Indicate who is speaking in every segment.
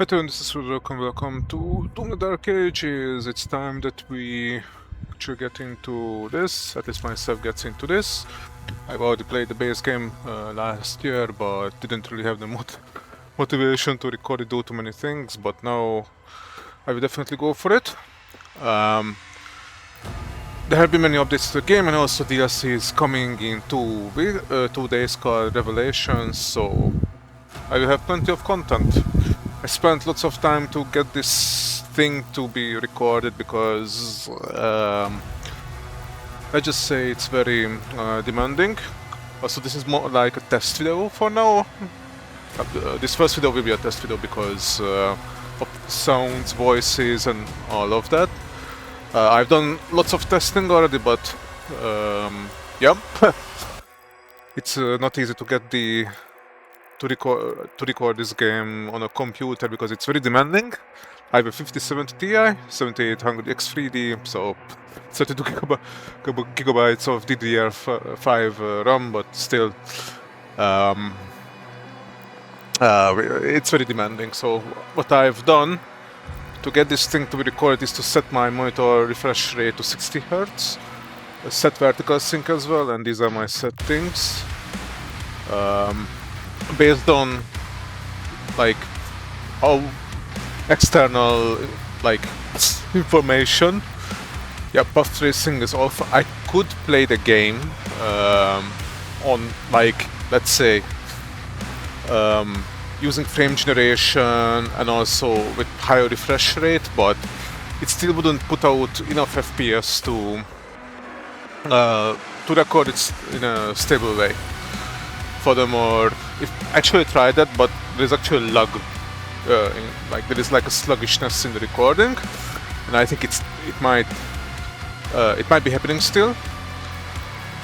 Speaker 1: Hi everyone, this is welcome to Doom the Dark Ages. It's time that we actually get into this, at least myself gets into this. I've already played the base game last year, but didn't really have the motivation to record it due to many things, but now I will definitely go for it. There have been many updates to the game, and also DLC is coming in 2 days called Revelations, so I will have plenty of content. I spent lots of time to get this thing to be recorded because let's just say it's very demanding. Also, this is more like a test video for now. This first video will be a test video because of sounds, voices, and all of that. I've done lots of testing already, but yeah, it's not easy to get to record this game on a computer because it's very demanding. I have a 5070 Ti, 7800 X3D, so 32 gigabytes of DDR5 RAM, but still, it's very demanding. So what I've done to get this thing to be recorded is to set my monitor refresh rate to 60 Hz, set vertical sync as well, and these are my settings. Based on like all external like information, yeah, buff tracing is off. I could play the game on, like, let's say using frame generation and also with higher refresh rate, but it still wouldn't put out enough FPS to record it in a stable way. Furthermore, I actually tried that, but there's actually lag, there is like a sluggishness in the recording, and I think it might be happening still.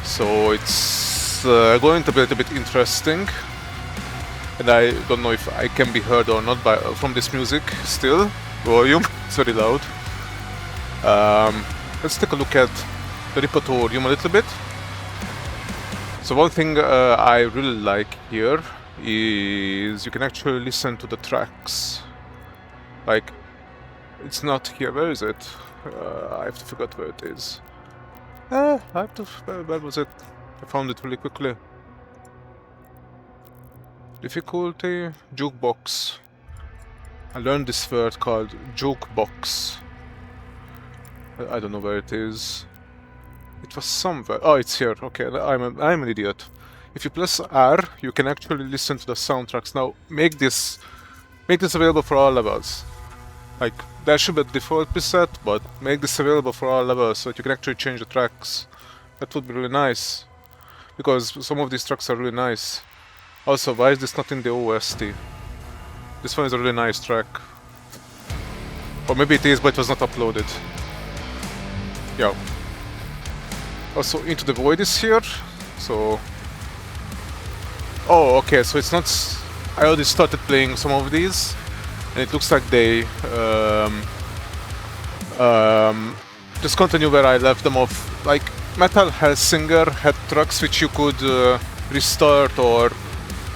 Speaker 1: So it's going to be a little bit interesting, and I don't know if I can be heard or not from this music still. Volume, it's very loud. Let's take a look at the repertorium a little bit. So one thing I really like here is you can actually listen to the tracks. Like, it's not here. Where is it? I have to figure out where it is. Where was it? I found it really quickly. Difficulty, jukebox. I learned this word called jukebox. I don't know where it is. It was somewhere. Oh, it's here. Okay, I'm an idiot. If you press R, you can actually listen to the soundtracks. Now, make this available for all levels. Like, there should be a default preset, but make this available for all levels so that you can actually change the tracks. That would be really nice, because some of these tracks are really nice. Also, why is this not in the OST? This one is a really nice track. Or maybe it is, but it was not uploaded. Yeah. Also, Into the Void is here, so... Oh, okay, so it's not... I already started playing some of these, and it looks like they... just continue where I left them off. Like, Metal Hellsinger had tracks which you could restart or,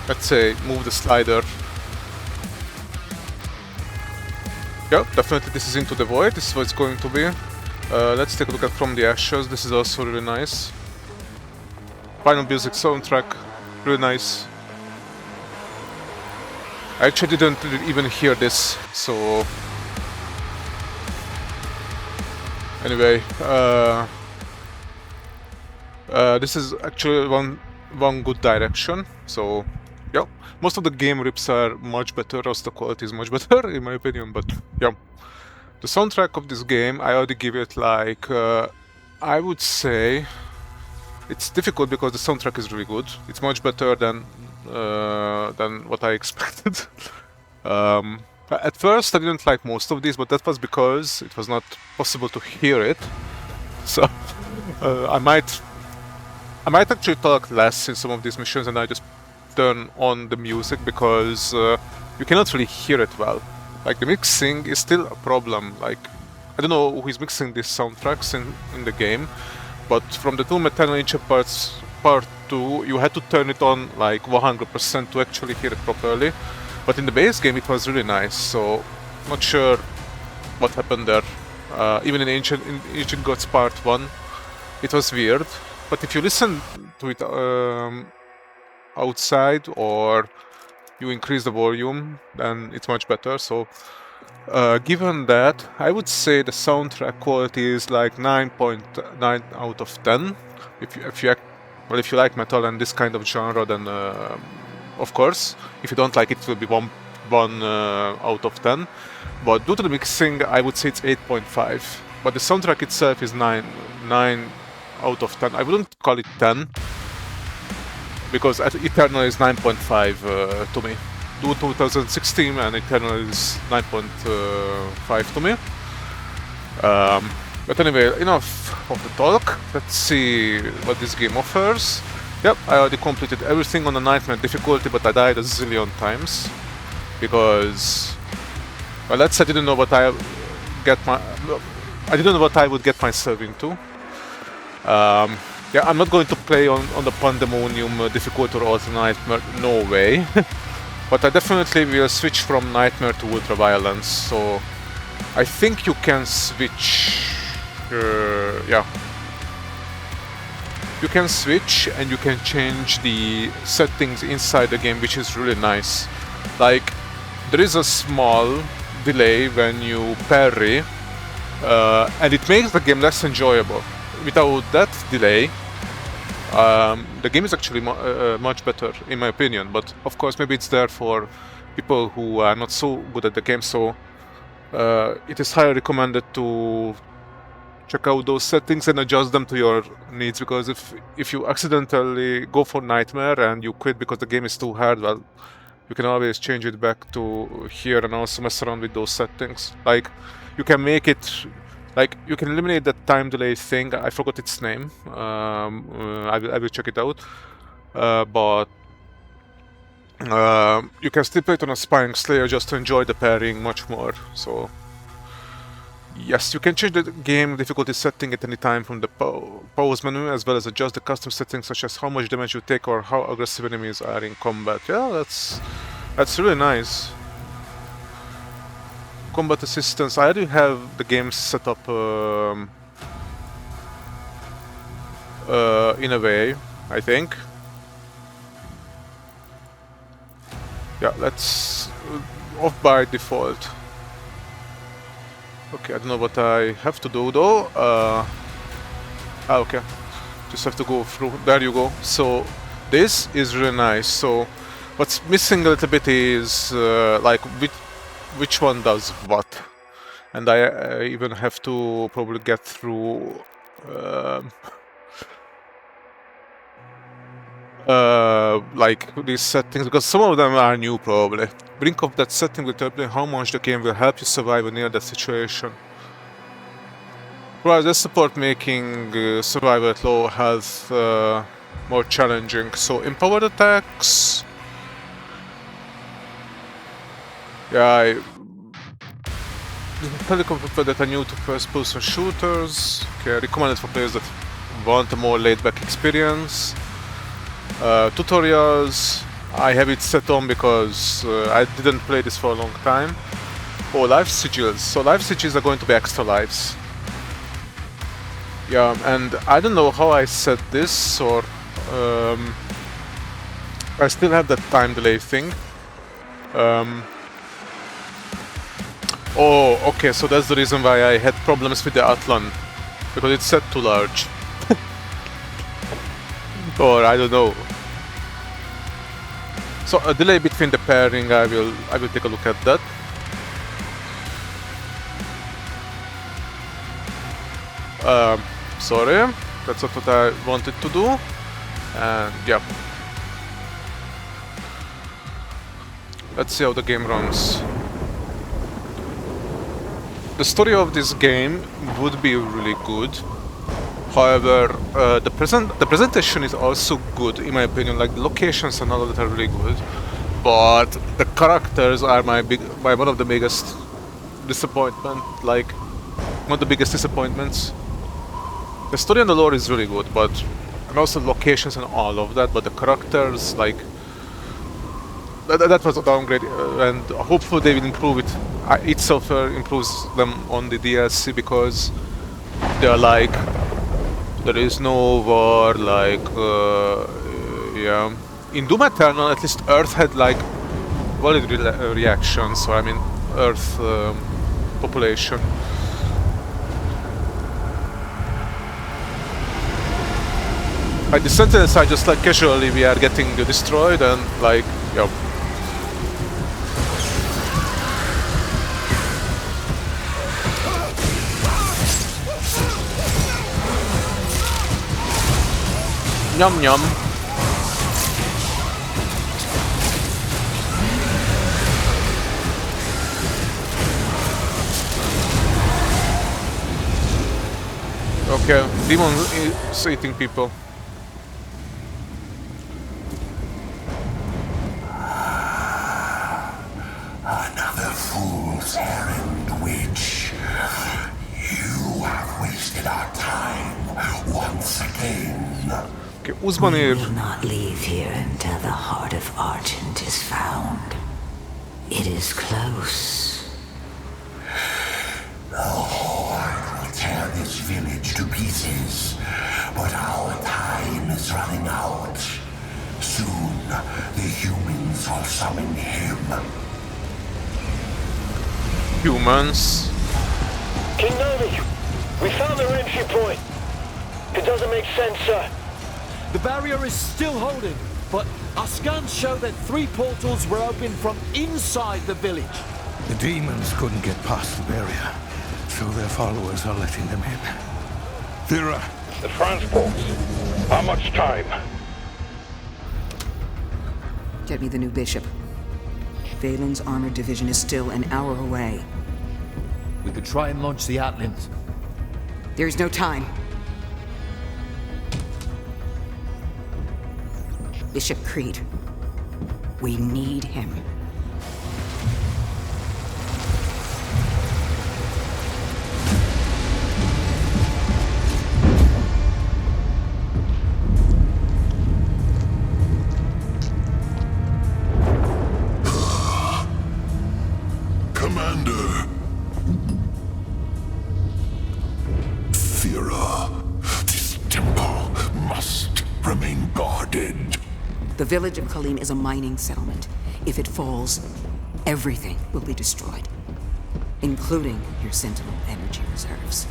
Speaker 1: let's say, move the slider. Yeah, definitely this is Into the Void, this is what it's going to be. Let's take a look at From the Ashes. This is also really nice. Final music soundtrack, really nice. I actually didn't even hear this, so... Anyway, this is actually one good direction, so... Yeah, most of the game rips are much better, also the quality is much better, in my opinion, but yeah. The soundtrack of this game, I already give it like, I would say, it's difficult because the soundtrack is really good. It's much better than what I expected. At first I didn't like most of these, but that was because it was not possible to hear it. So I might actually talk less in some of these missions, and I just turn on the music because you cannot really hear it well. Like, the mixing is still a problem. Like, I don't know who is mixing these soundtracks in the game, but from the Doom Eternal Ancient Part 2, you had to turn it on like 100% to actually hear it properly. But in the base game it was really nice, so not sure what happened there. Even in Ancient Gods Part 1 it was weird, but if you listen to it outside or you increase the volume, then it's much better. So given that, I would say the soundtrack quality is like 9.9 out of 10. If you like metal and this kind of genre, then of course. If you don't like it, it will be one out of 10. But due to the mixing, I would say it's 8.5. But the soundtrack itself is 9 out of 10. I wouldn't call it 10, because Eternal is 9.5 to me. Do 2016 and Eternal is 9.5 to me. But anyway, enough of the talk. Let's see what this game offers. Yep, I already completed everything on the Nightmare difficulty, but I died a zillion times. Because, well, let's say I didn't know what I didn't know what I would get myself into. Yeah, I'm not going to play on the Pandemonium difficulty or Ultra Nightmare, no way. But I definitely will switch from Nightmare to Ultra Violence, so I think you can switch, yeah. You can switch and you can change the settings inside the game, which is really nice. Like, there is a small delay when you parry, and it makes the game less enjoyable. Without that delay, the game is actually much better, in my opinion. But of course, maybe it's there for people who are not so good at the game, so it is highly recommended to check out those settings and adjust them to your needs, because if you accidentally go for Nightmare and you quit because the game is too hard, well, you can always change it back to here and also mess around with those settings. Like, you can make it, like, you can eliminate that time delay thing. I forgot its name. I will check it out. But you can still play it on a Spying Slayer just to enjoy the pairing much more. So yes, you can change the game difficulty setting at any time from the pause menu, as well as adjust the custom settings such as how much damage you take or how aggressive enemies are in combat. Yeah, that's really nice. Combat assistance. I already have the game set up in a way, I think. Yeah, let's off by default. Okay, I don't know what I have to do though. Okay, just have to go through. There you go. So this is really nice. So what's missing a little bit is like which one does what, and I even have to probably get through like these settings, because some of them are new probably. Brink of that setting will tell you how much the game will help you survive near that situation. Right, this support making survival at low health more challenging. So empowered attacks. Yeah, telecom that are new to first-person shooters. Okay, recommended for players that want a more laid-back experience. Tutorials, I have it set on because I didn't play this for a long time. Oh, life sigils. So life sigils are going to be extra lives. Yeah, and I don't know how I set this, or I still have that time delay thing. Oh, okay, so that's the reason why I had problems with the Atlan, because it's set too large. Or I don't know. So a delay between the pairing, I will take a look at that. Sorry, that's not what I wanted to do. And yeah. Let's see how the game runs. The story of this game would be really good. However, the presentation is also good, in my opinion. Like, the locations and all of that are really good, but the characters are one of the biggest disappointment. Like, one of the biggest disappointments. The story and the lore is really good, and also locations and all of that. But the characters, like that was a downgrade, and hopefully they will improve it. It software improves them on the DLC because they are like, there is no war, like, yeah. In Doom Eternal, at least Earth had like valid reactions, so I mean, Earth population. Like the Sentinels are just like casually we are getting destroyed and like, yeah. Yum yum. Okay, demon is eating people.
Speaker 2: Another fool's errand, witch. You have wasted our time once again.
Speaker 1: Okay,
Speaker 3: We will not leave here until the heart of Argent is found. It is close.
Speaker 2: The Horde will tear this village to pieces, but our time is running out. Soon, the humans will summon him.
Speaker 1: Humans.
Speaker 4: King Novi, we found the entry point. It doesn't make sense, sir.
Speaker 5: The barrier is still holding, but our scans show that 3 portals were opened from inside the village.
Speaker 6: The demons couldn't get past the barrier, so their followers are letting them in. Thera.
Speaker 7: The transports. How much time?
Speaker 8: Get me the new bishop. Valen's armored division is still an hour away.
Speaker 5: We could try and launch the Atlands.
Speaker 8: There's no time. Bishop Creed. We need him.
Speaker 2: Commander. Thera, this temple must remain guarded.
Speaker 8: The village of Khalim is a mining settlement. If it falls, everything will be destroyed, including your Sentinel energy reserves.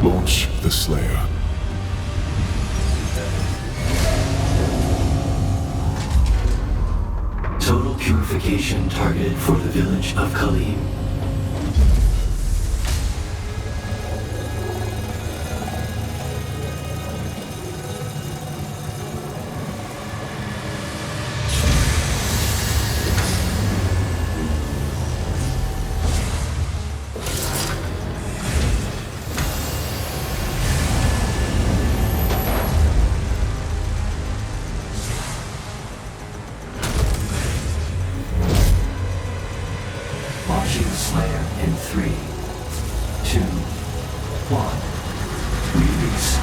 Speaker 2: Launch the Slayer.
Speaker 9: Total purification targeted for the village of Khalim. Launching Slayer in 3, 2, 1. Release.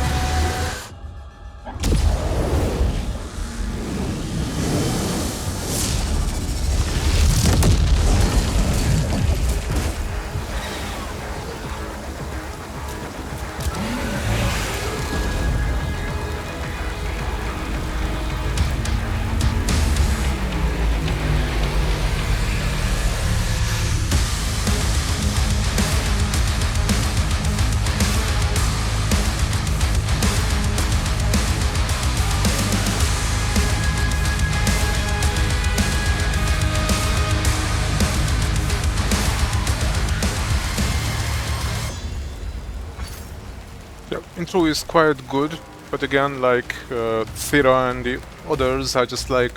Speaker 1: Intro is quite good, but again, like Thera and the others are just like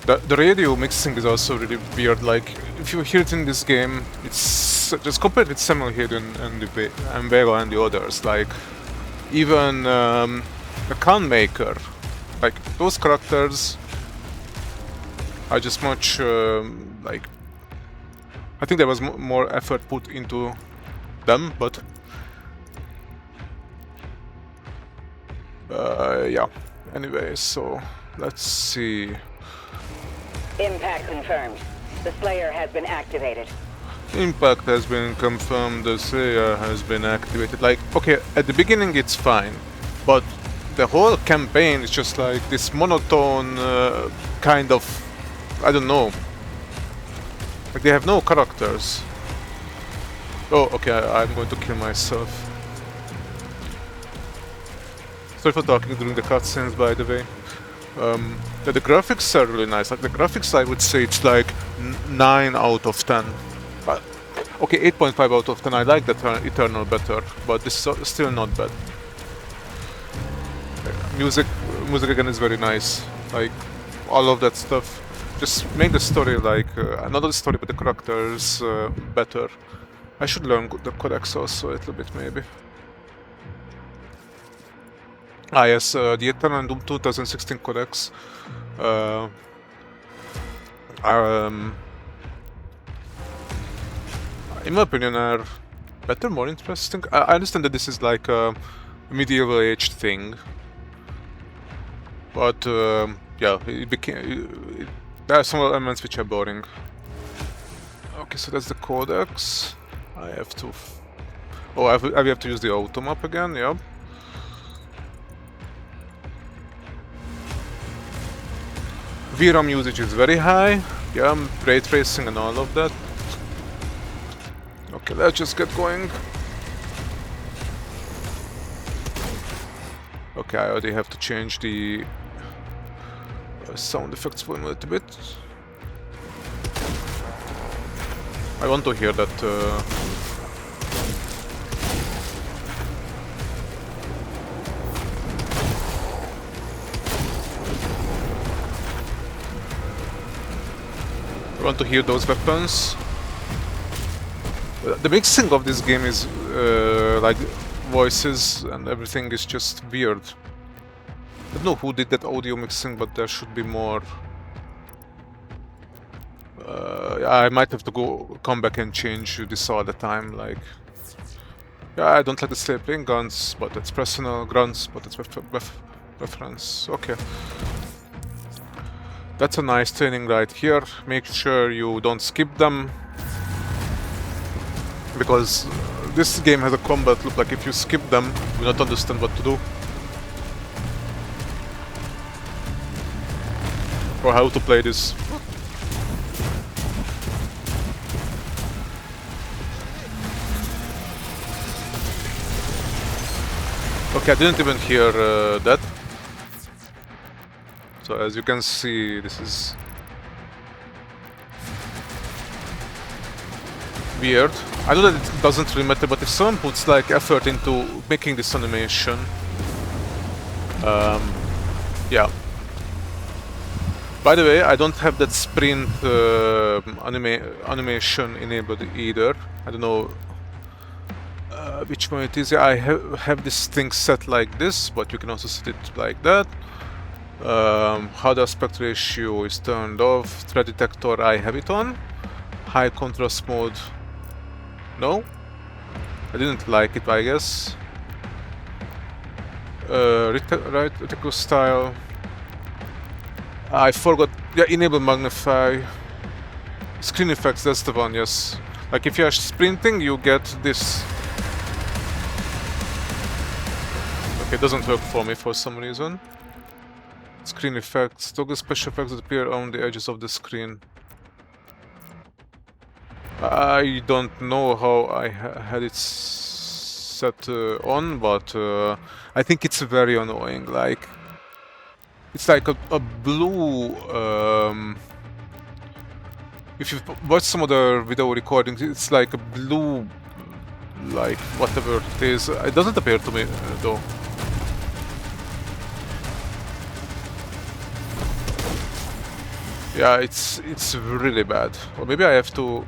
Speaker 1: the radio mixing is also really weird. Like if you hear it in this game, it's just compared with Samuel Hayden and Vega and the others. Like even the Khan Maker, like those characters are just much like I think there was more effort put into them, but Yeah. Anyway, so let's see.
Speaker 10: Impact confirmed. The Slayer has been activated.
Speaker 1: Impact has been confirmed, the Slayer has been activated. Like, okay, at the beginning it's fine, but the whole campaign is just like this monotone kind of, I don't know. Like they have no characters. Oh, okay, I'm going to kill myself. Sorry for talking during the cutscenes, by the way. The graphics are really nice. Like the graphics, I would say it's like 9 out of 10. Okay, 8.5 out of 10. I like that Eternal better, but this is still not bad. Music again is very nice. Like all of that stuff. Just make the story like not the story, but the characters better. I should learn the codex also a little bit, maybe. Ah yes, the Eternal Doom 2016 codex. In my opinion, are better, more interesting. I understand that this is like a medieval age thing, but yeah, there are some elements which are boring. Okay, so that's the codex. I have to. Oh, I have to use the auto map again. Yeah. VRAM usage is very high. Yeah, ray tracing and all of that. Okay, let's just get going. Okay, I already have to change the sound effects for a little bit. I want to hear that. I want to hear those weapons. The mixing of this game is like voices and everything is just weird. I don't know who did that audio mixing, but there should be more. I might have to come back and change this all the time. Like, yeah, I don't like the Slayer playing guns, but that's personal. Grunts, but that's reference. Okay. That's a nice training right here. Make sure you don't skip them, because this game has a combat loop. Like if you skip them, you will not understand what to do or how to play this. Okay, I didn't even hear that. So as you can see, this is weird. I know that it doesn't really matter, but if someone puts like effort into making this animation, yeah. By the way, I don't have that sprint animation enabled either. I don't know which one it is. Yeah, I have this thing set like this, but you can also set it like that. HUD aspect ratio is turned off. Threat detector, I have it on. High contrast mode, no. I didn't like it, I guess. Right reticle style. I forgot. Yeah, enable magnify. Screen effects, that's the one, yes. Like if you are sprinting, you get this. Okay, it doesn't work for me for some reason. Screen effects. Toggle special effects that appear on the edges of the screen. I don't know how I had it set on, but I think it's very annoying. Like, it's like a blue. If you watch some other video recordings, it's like a blue, like whatever it is. It doesn't appear to me though. Yeah, it's really bad. Or maybe I have to.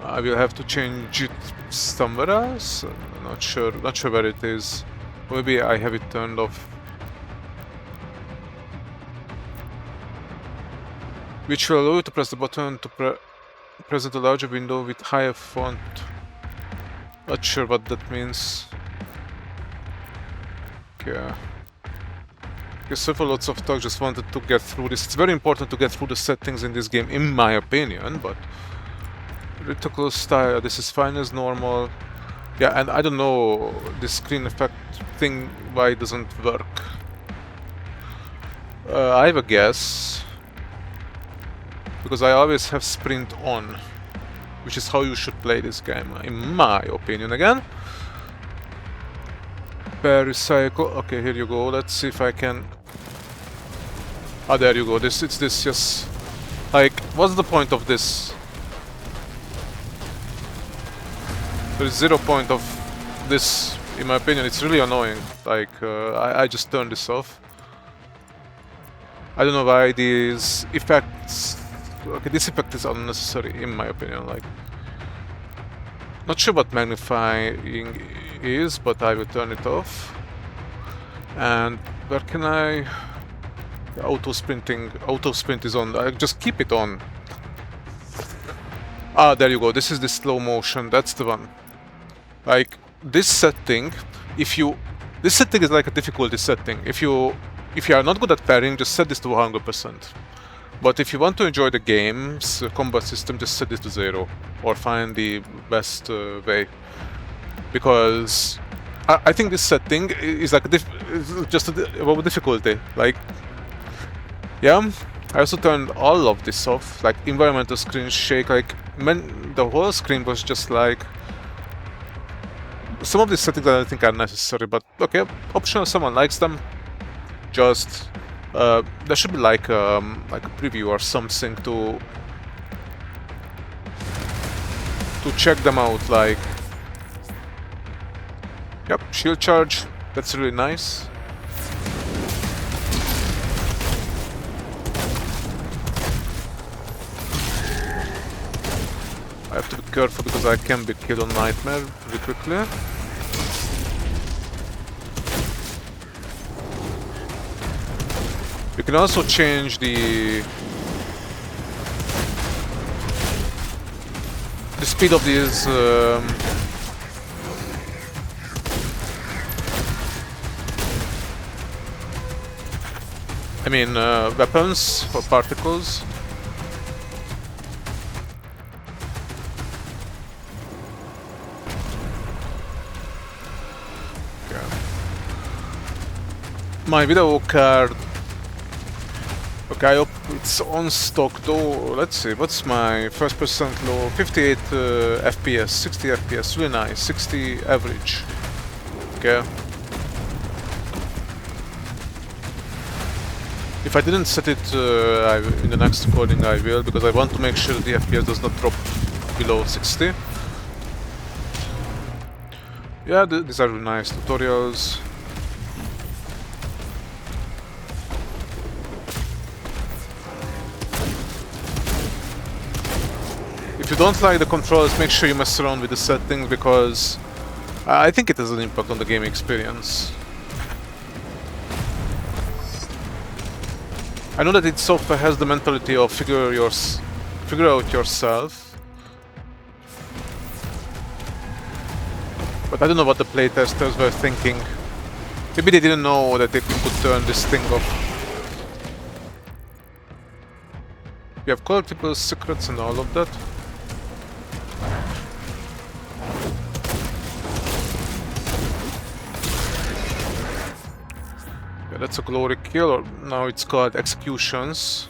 Speaker 1: I will have to change it somewhere else. Not sure where it is. Or maybe I have it turned off. Which will allow you to press the button to present a larger window with higher font. Not sure what that means. Okay. Okay, so for lots of talk, just wanted to get through this. It's very important to get through the settings in this game, in my opinion, but... Reticle style, this is fine as normal. Yeah, and I don't know this screen effect thing, why it doesn't work. I have a guess. Because I always have sprint on. Which is how you should play this game, in my opinion again. Recycle. Okay, here you go. Let's see if I can... Ah, there you go. It's this, yes. Like, what's the point of this? There is 0 point of this, in my opinion. It's really annoying. Like, I just turned this off. I don't know why these effects... Okay, this effect is unnecessary, in my opinion. Like, not sure what magnifying is, but I will turn it off. And where can I... Auto sprint is on. I just keep it on. Ah, there you go. This is the slow motion. That's the one. Like, this setting, this setting is like a difficulty setting. If you are not good at parrying, just set this to 100%. But if you want to enjoy the game's combat system, just set this to 0. Or find the best way. Because I think this setting is like just about difficulty. Like, yeah, I also turned all of this off. Like, environmental screen shake. Like, the whole screen was just like... Some of these settings I don't think are necessary, but okay, optional, someone likes them. Just there should be like a preview or something to check them out. Like, yep, shield charge. That's really nice. I have to be careful because I can be killed on Nightmare very quickly. You can also change the speed of these weapons or particles. My video card. Okay, I hope it's on stock though. Let's see, what's my first percent low? 58 FPS, 60 FPS, really nice. 60 average. Okay. If I didn't set it in the next recording, I will, because I want to make sure the FPS does not drop below 60. Yeah, these are really nice tutorials. If you don't like the controls, make sure you mess around with the settings, because I think it has an impact on the gaming experience. I know that id Software has the mentality of figure out yourself, but I don't know what the playtesters were thinking. Maybe they didn't know that they could turn this thing off. You have collectibles, secrets, and all of that. Yeah, that's a glory kill, or now it's called executions.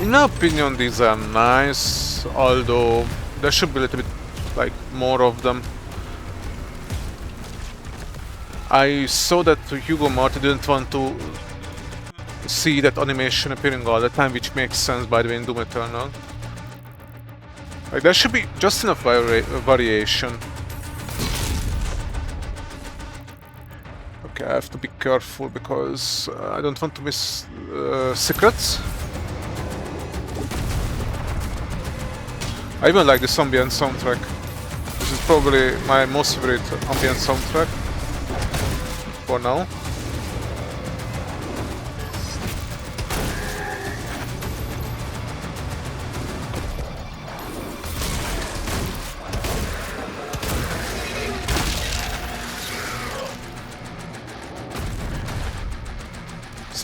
Speaker 1: In my opinion, these are nice, although there should be a little bit like more of them. I saw that Hugo Martin didn't want to see that animation appearing all the time, which makes sense, by the way, in Doom Eternal. Like, there should be just enough variation. Okay, I have to be careful because I don't want to miss secrets. I even like this ambient soundtrack. This is probably my most favorite ambient soundtrack for now.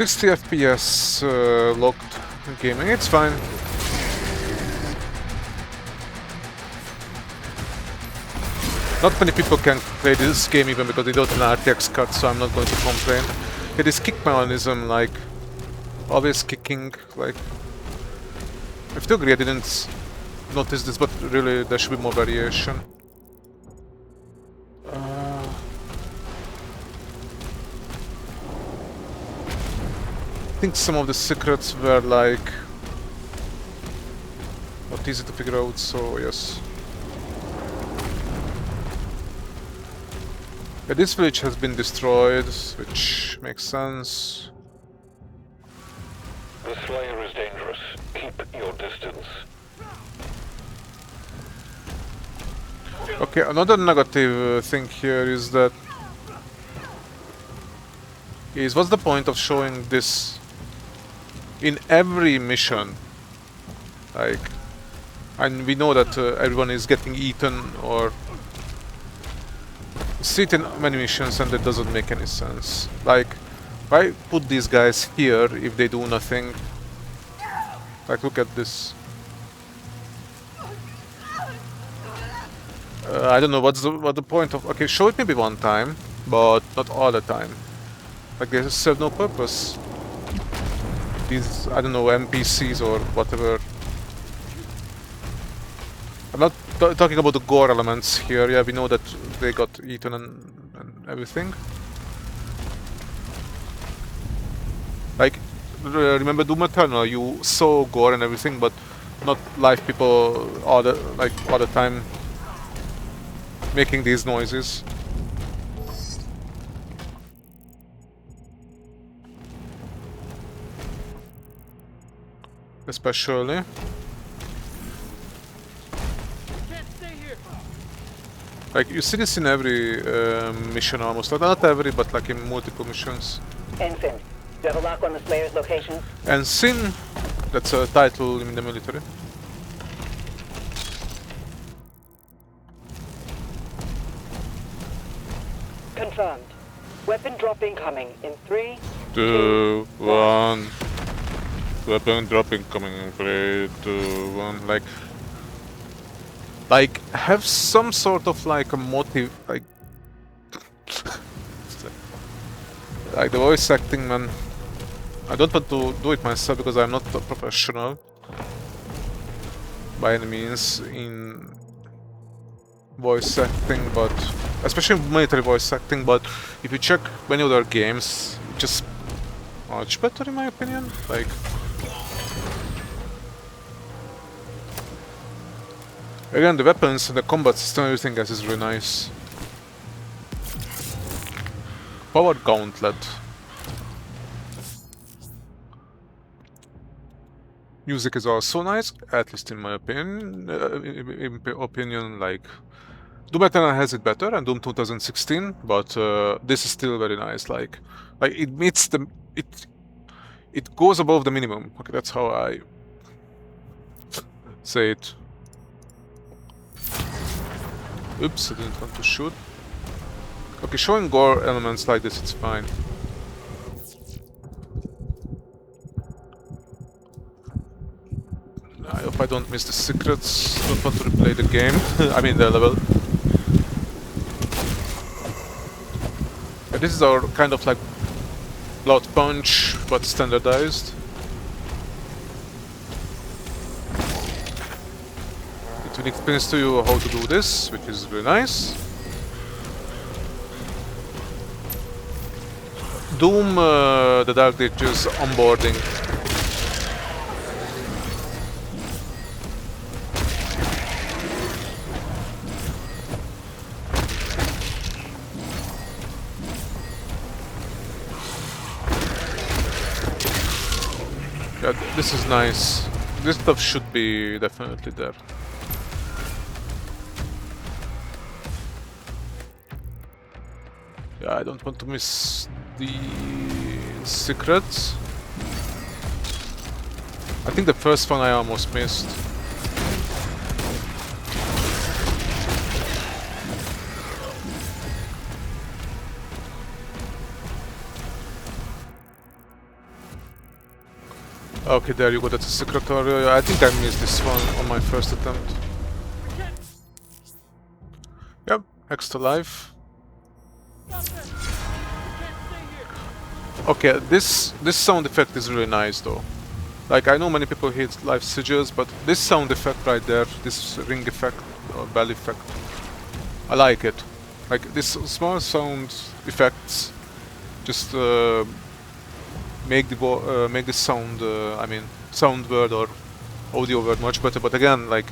Speaker 1: 60 FPS locked gaming, it's fine. Not many people can play this game even because they don't have an RTX card, so I'm not going to complain. It is kick mechanism, like always kicking, like I have to agree I didn't notice this, but really there should be more variation. I think some of the secrets were like not easy to figure out, so yes. Yeah, this village has been destroyed, which makes sense.
Speaker 7: The Slayer is dangerous. Keep your distance.
Speaker 1: Okay, another negative thing here is that what's the point of showing this in every mission? Like, and we know that everyone is getting eaten or see it in many missions, and that doesn't make any sense. Like, why put these guys here if they do nothing? Like, look at this. I don't know what the point of. Okay, show it maybe one time, but not all the time. Like, they serve no purpose. These, I don't know, NPCs or whatever. I'm not talking about the gore elements here. Yeah, we know that they got eaten and everything. Like, remember Doom Eternal? You saw gore and everything, but not live people all the time making these noises. Especially. Like, you see this in every mission almost. Not every, but like in multiple missions.
Speaker 10: Ensign, do you have a lock on the Slayer's location?
Speaker 1: Ensign? That's a title in the military.
Speaker 10: Confirmed. Weapon drop incoming in 3,
Speaker 1: 2, 1. Weapon drop incoming in 3, 2, 1. Like, have some sort of like a motive, like the voice acting, man. I don't want to do it myself because I'm not a professional by any means in voice acting, but especially military voice acting. But if you check many other games, it's just much better in my opinion. Like, again, the weapons and the combat system, everything else is really nice. Power Gauntlet. Music is also nice, at least in my opinion. Like, Doom Eternal has it better, and Doom 2016, but this is still very nice. Like it meets the it goes above the minimum. Okay, that's how I say it. Oops, I didn't want to shoot. Okay, showing gore elements like this, it's fine. I hope I don't miss the secrets. Don't want to replay the game. I mean the level. Yeah, this is our kind of like blood punch, but standardized. It will explain to you how to do this, which is really nice. Doom, the Dark Ages onboarding. Yeah, this is nice. This stuff should be definitely there. Yeah, I don't want to miss the secrets. I think the first one I almost missed. Okay, there you go, that's a secretarial. I think I missed this one on my first attempt. Yep, extra life. Okay, this sound effect is really nice though. Like, I know many people hate life sigils, but this sound effect right there, this ring effect or bell effect, I like it. Like, this small sound effects just make the sound, I mean, sound word or audio word much better. But again, like,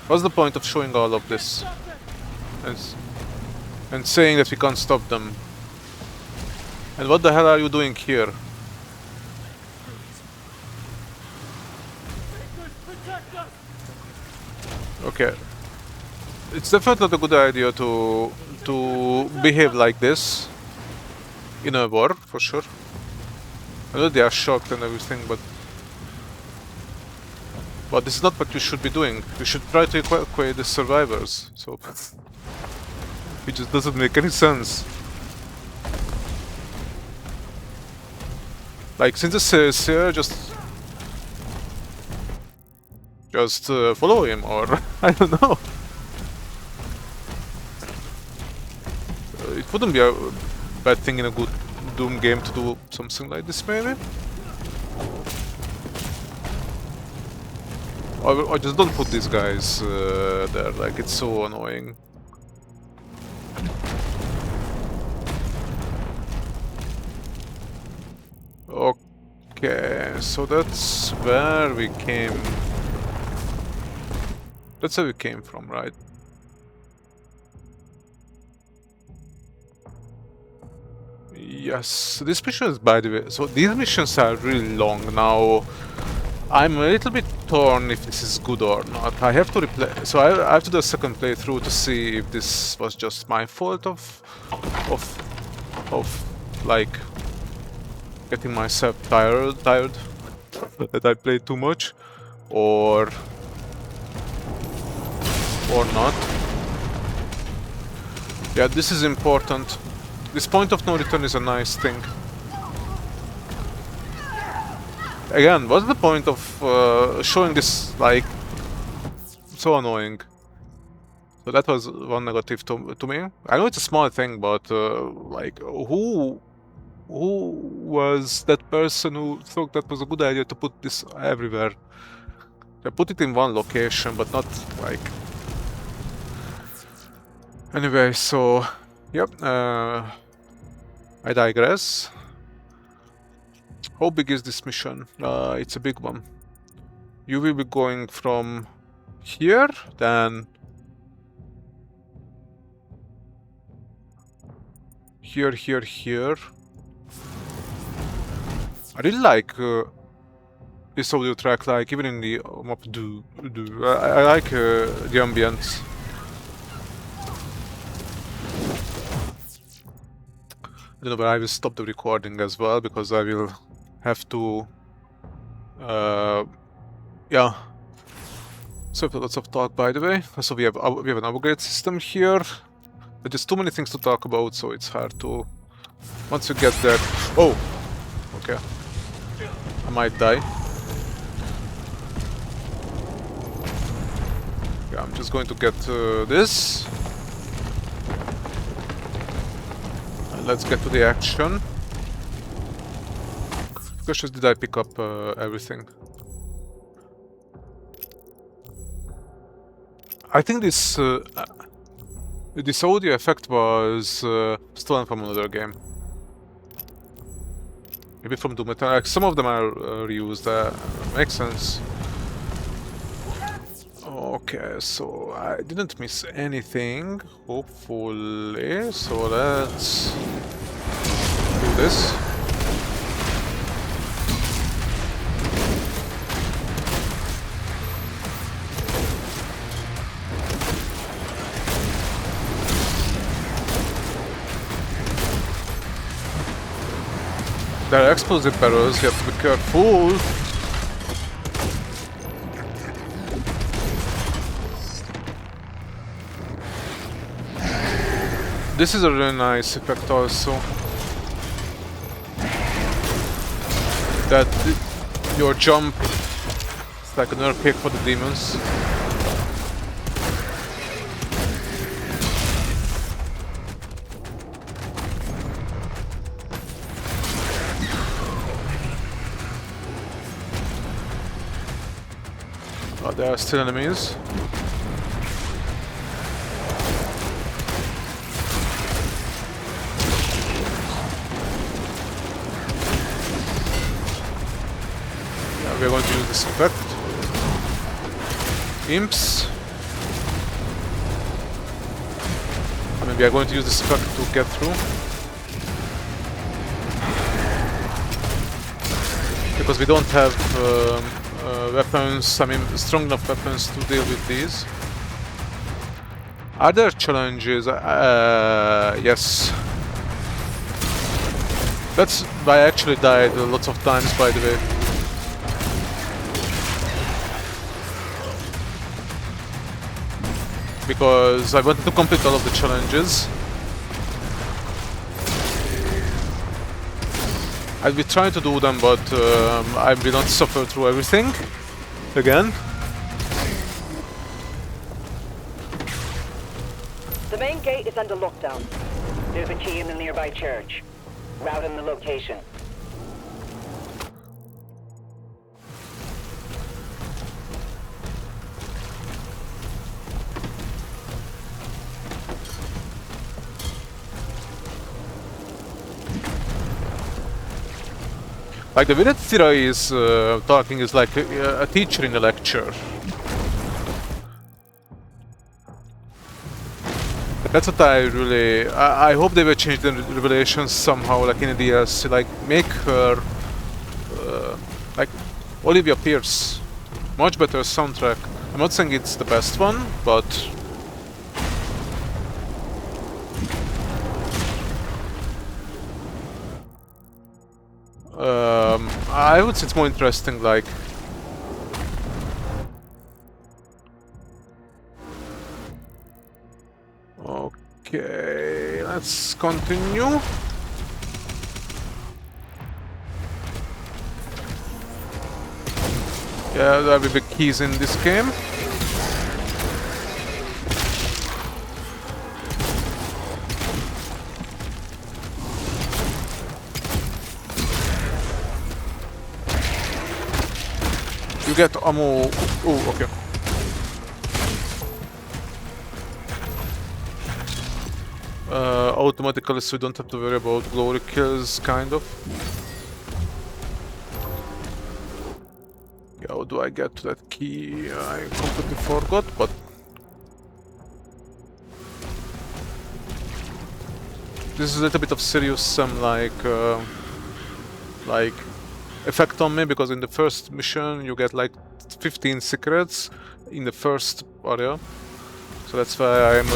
Speaker 1: what's the point of showing all of this and saying that we can't stop them? And what the hell are you doing here? Okay, it's definitely not a good idea to behave like this in a war, for sure. I know they are shocked and everything, but this is not what you should be doing. You should try to evacuate the survivors. So it just doesn't make any sense. Like, since this is here, just follow him, or I don't know. It wouldn't be a bad thing in a good Doom game to do something like this, maybe. Or just don't put these guys there. Like, it's so annoying. Okay, so that's where we came. That's where we came from, right? Yes, these missions, by the way, so these missions are really long now. I'm a little bit torn if this is good or not. I have to replay, so I have to do a second playthrough to see if this was just my fault of like getting myself tired that I played too much, or not. Yeah, this is important. This point of no return is a nice thing. Again, what's the point of showing this, like, so annoying? So that was one negative to me. I know it's a small thing, but like, who was that person who thought that was a good idea to put this everywhere? They put it in one location, but not like... Anyway, so... Yep, I digress. How big is this mission? It's a big one. You will be going from here, then... Here. I really like this audio track, like even in the map I like the ambience. I don't know, but I will stop the recording as well because I will have to yeah. So lots of talk, by the way. So we have an upgrade system here. There's too many things to talk about, so it's hard to... Once you get there... Oh! Okay. I might die. Yeah, I'm just going to get this. And let's get to the action. Questions, did I pick up everything? I think this audio effect was stolen from another game. Maybe from Doom Eternal. Like, some of them are reused. Makes sense. Okay, so I didn't miss anything, hopefully. So let's do this. There are explosive barrels, you have to be careful. This is a really nice effect also. That your jump. It's like an earthquake for the demons. Oh, there are still enemies. We're going to use this effect. Imps. I mean, we are going to use this effect to get through. Because we don't have weapons, I mean, strong enough weapons to deal with these. Are there challenges? Yes. That's why I actually died lots of times, by the way. Because I wanted to complete all of the challenges. I'll be trying to do them, but I will not suffer through everything again.
Speaker 10: The main gate is under lockdown. There's a key in the nearby church. Route and the location.
Speaker 1: Like the way that Tira is talking is like a teacher in a lecture. That's what I really... I hope they will change the revelations somehow, like in the DLC, like make her... like Olivia Pierce. Much better soundtrack. I'm not saying it's the best one, but... I would say it's more interesting, like... Okay, let's continue. Yeah, there will be keys in this game. You get ammo. Oh, okay. Automatically, so you don't have to worry about glory kills, kind of. Yeah, how do I get to that key? I completely forgot, but... This is a little bit of serious like effect on me, because in the first mission you get like 15 secrets in the first area. So that's why I'm a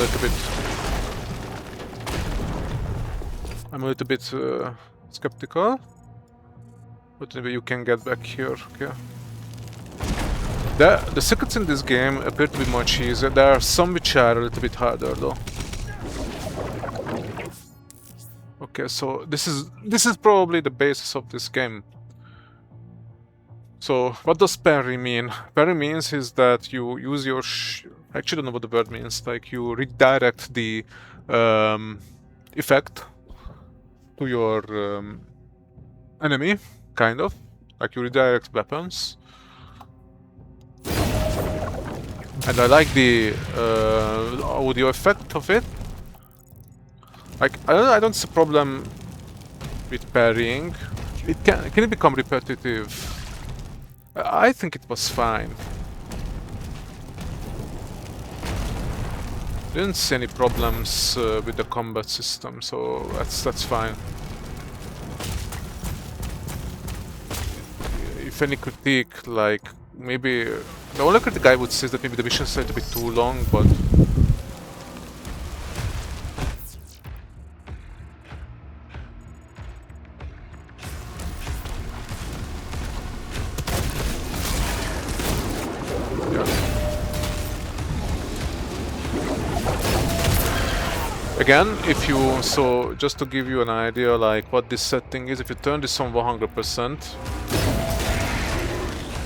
Speaker 1: little bit skeptical. But maybe you can get back here, okay. The secrets in this game appear to be much easier. There are some which are a little bit harder though. Okay, so this is probably the basis of this game. So what does parry mean? Parry means is that you use your I actually don't know what the word means. Like you redirect the effect to your enemy, kind of. Like you redirect weapons. And I like the audio effect of it. Like I don't see a problem with parrying. Can it become repetitive? I think it was fine. Didn't see any problems with the combat system, so that's fine. If any critique, like maybe the only critique I would say is that maybe the missions are a bit too long, but again, if you, so just to give you an idea like what this setting is, if you turn this on 100%,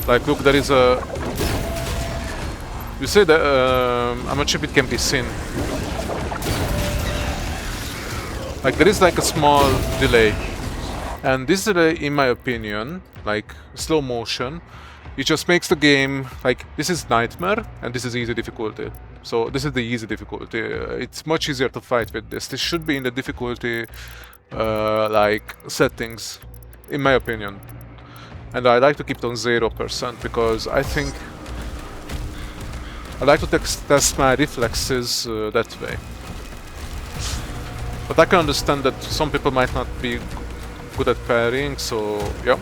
Speaker 1: Like, look, there is a... You say that... I'm not sure if it can be seen. Like, there is like a small delay. And this delay, in my opinion, like, slow motion, it just makes the game, like, this is Nightmare, and this is easy difficulty. So, this is the easy difficulty. It's much easier to fight with this. This should be in the difficulty, like, settings, in my opinion. And I like to keep it on 0% because I think I like to test my reflexes that way. But I can understand that some people might not be good at parrying, so yeah.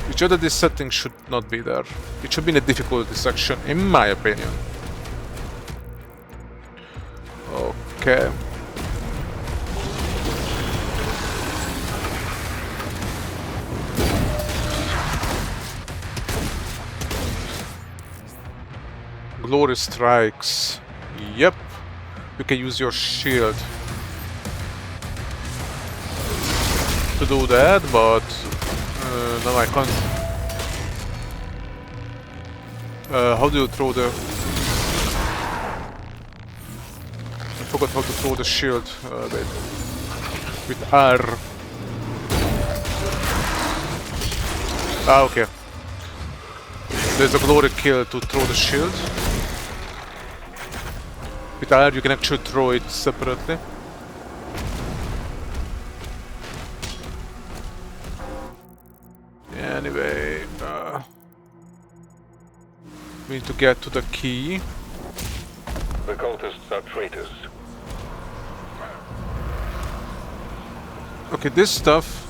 Speaker 1: It's just that this setting should not be there. It should be in the difficulty section, in my opinion. Okay. Glory strikes. Yep. You can use your shield to do that, but no, I can't. How do you throw the... I forgot how to throw the shield. Wait. With R. Ah, okay. There's a glory kill to throw the shield. With R, you can actually throw it separately. Anyway, we need to get to the key.
Speaker 7: The cultists are traitors.
Speaker 1: Okay, this stuff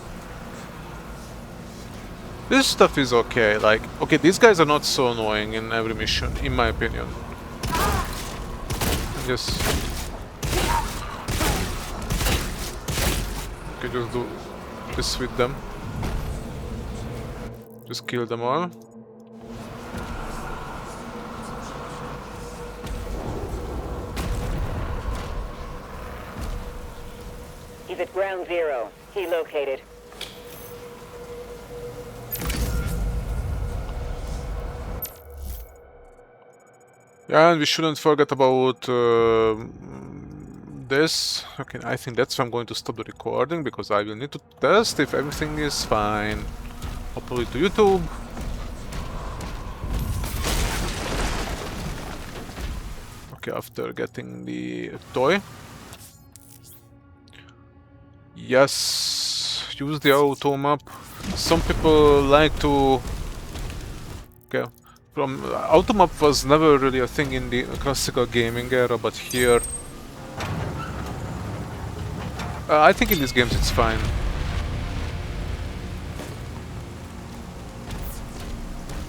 Speaker 1: is okay. Like, okay, these guys are not so annoying in every mission, in my opinion. Just okay, just do this with them. Just kill them all.
Speaker 10: He's at ground zero. He located.
Speaker 1: Yeah, and we shouldn't forget about this. Okay, I think that's why I'm going to stop the recording, because I will need to test if everything is fine. Upload it to YouTube. Okay, after getting the toy. Yes, use the auto map. Some people like to... Okay, auto map was never really a thing in the classical gaming era, but here... I think in these games it's fine.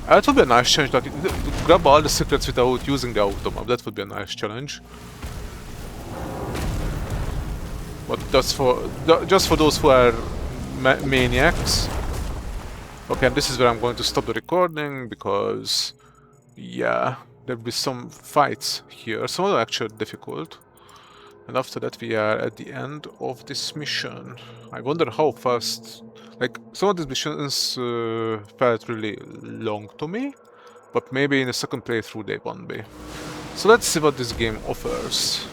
Speaker 1: That would be a nice challenge, like, grab all the secrets without using the auto map. That would be a nice challenge. But that's for just for those who are maniacs. Okay, and this is where I'm going to stop the recording because, yeah, there'll be some fights here. Some are actually difficult. And after that, we are at the end of this mission. I wonder how fast. Like, some of these missions felt really long to me, but maybe in the second playthrough they won't be. So let's see what this game offers.